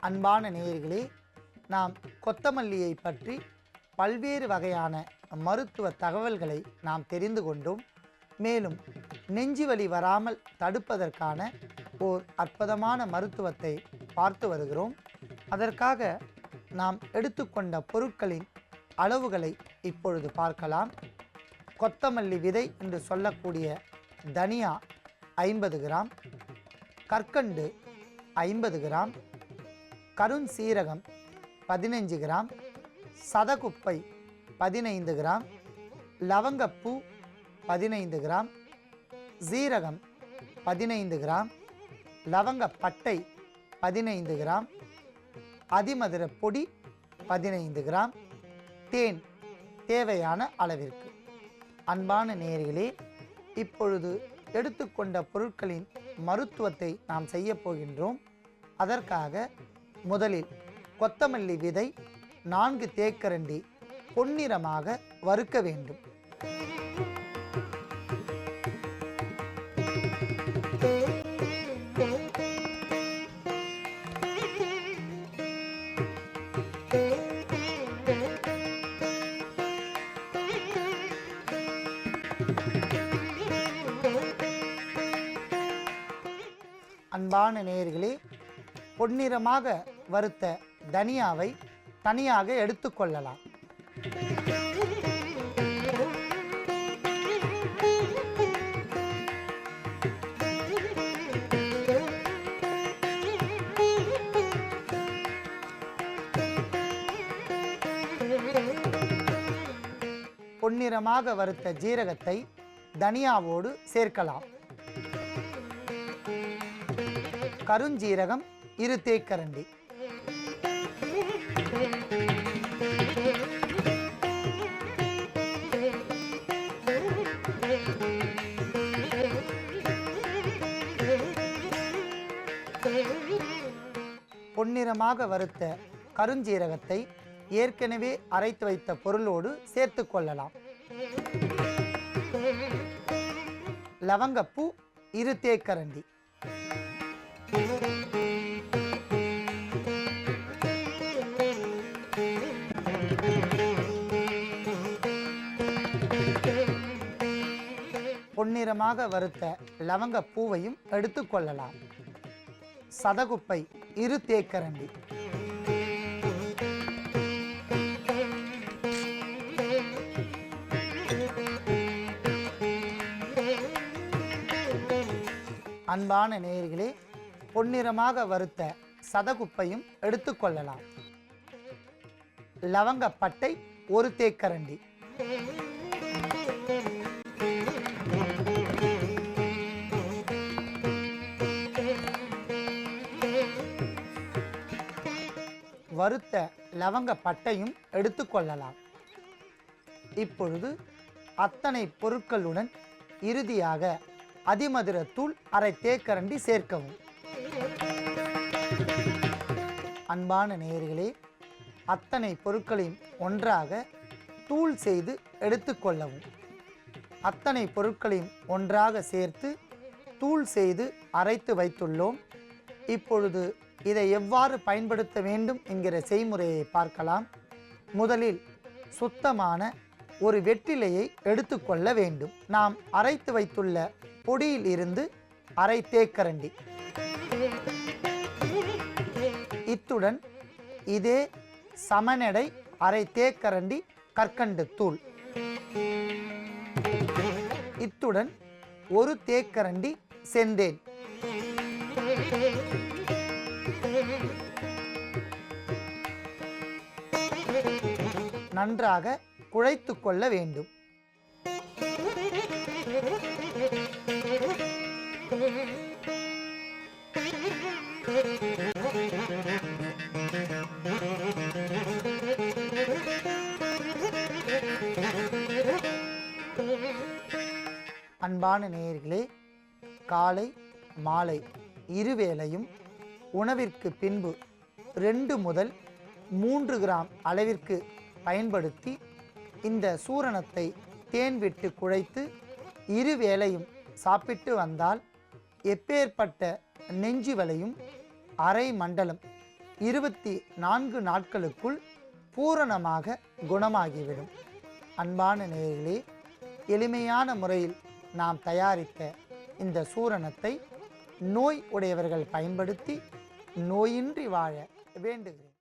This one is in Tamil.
அன்பான நேயர்களே, நாம் கொத்தமல்லியை பற்றி பல்வேறு வகையான மருத்துவ தகவல்களை நாம் தெரிந்து கொண்டோம். மேலும் நெஞ்சுவலி வராமல் தடுப்பதற்கான ஓர் அற்புதமான மருத்துவத்தை பார்த்து வருகிறோம். அதற்காக நாம் எடுத்துக்கொண்ட பொருட்களின் அளவுகளை இப்பொழுது பார்க்கலாம். கொத்தமல்லி விதை என்று சொல்லக்கூடிய தனியா 50 கிராம், கற்கண்டு 50 கிராம், கருஞ்சீரகம் 15 கிராம், சதகுப்பை 15 கிராம், லவங்கப்பூ 15 கிராம், சீரகம் 15 கிராம், லவங்கப்பட்டை 15 கிராம், அதிமதுர பொடி 15 கிராம், தேன் தேவையான அளவிற்கு. அன்பான நேயர்களே, இப்பொழுது எடுத்துக்கொண்ட பொருட்களின் மருத்துவத்தை நாம் செய்ய போகின்றோம். அதற்காக முதலில் கொத்தமல்லி விதை 4 தேக்கரண்டி பொன்னிறமாக வறுக்க வேண்டும். அன்பான நேயர்களே, பொன்னிறமாக வறுத்த தனியாவை தனியாக எடுத்துக்கொள்ளலாம். பொன்னிறமாக வறுத்த ஜீரகத்தை தனியாவோடு சேர்க்கலாம். கருஞ்சீரகம் 2 தேக்கரண்டி, பொன்னிறமாக வறுத்த கருஞ்சீரகத்தை ஏற்கனவே அரைத்து வைத்த பொருளோடு சேர்த்து கொள்ளலாம். லவங்கப்பூ 2 தேக்கரண்டி, பொன்னிறமாக வறுத்த லவங்க பூவையும் எடுத்துக்கொள்ளலாம். சதகுப்பை 2 தேக்கரண்டி, அன்பான நேயர்களே, பொன்னிறமாக வறுத்த சதகுப்பையும் எடுத்துக்கொள்ளலாம். லவங்கப்பட்டை 1 தேக்கரண்டி, வறுத்த லவங்கப்பட்டையும் எடுத்துக்கொள்ளலாம். இப்பொழுது அத்தனை பொருட்களுடன் இறுதியாக அதிமதுர தூள் 1/2 தேக்கரண்டி சேர்க்கவும். அன்பான நேயர்களே, அத்தனை பொருட்களையும் ஒன்றாக தூள் செய்து எடுத்துக்கொள்ளவும். அத்தனை பொருட்களையும் ஒன்றாக சேர்த்து தூள் செய்து அரைத்து வைத்துள்ளோம். இப்பொழுது இதை எவ்வாறு பயன்படுத்த வேண்டும் என்கிற செய்முறையை பார்க்கலாம். முதலில் சுத்தமான ஒரு வெற்றிலையை எடுத்துக்கொள்ள வேண்டும். நாம் அரைத்து வைத்துள்ள பொடியில் இருந்து 1/2 தேக்கரண்டி, இத்துடன் இதே சமனெடை 1/2 தேக்கரண்டி கற்கண்டு தூள், இத்துடன் 1 தேக்கரண்டி செந்தேன், நன்றாக குழைத்து கொள்ள வேண்டும். அன்பான நேயர்களே, காலை மாலை இருவேளையும் உணவிற்கு பின்பு 2 முதல் 3 கிராம் அளவிற்கு பயன்படுத்தி இந்த சூரணத்தை தேன் விட்டு குழைத்து இருவேளையும் சாப்பிட்டு வந்தால் எப்பேற்பட்ட நெஞ்சு வலியும் அரை மண்டலம் 24 நாட்களுக்குள் பூரணமாக குணமாகிவிடும். அன்பான நேயர்களே, எளிமையான முறையில் நாம் தயாரித்த இந்த சூரணத்தை நோய் உடையவர்கள் பயன்படுத்தி நோயின்றி வாழ வேண்டுகிறேன்.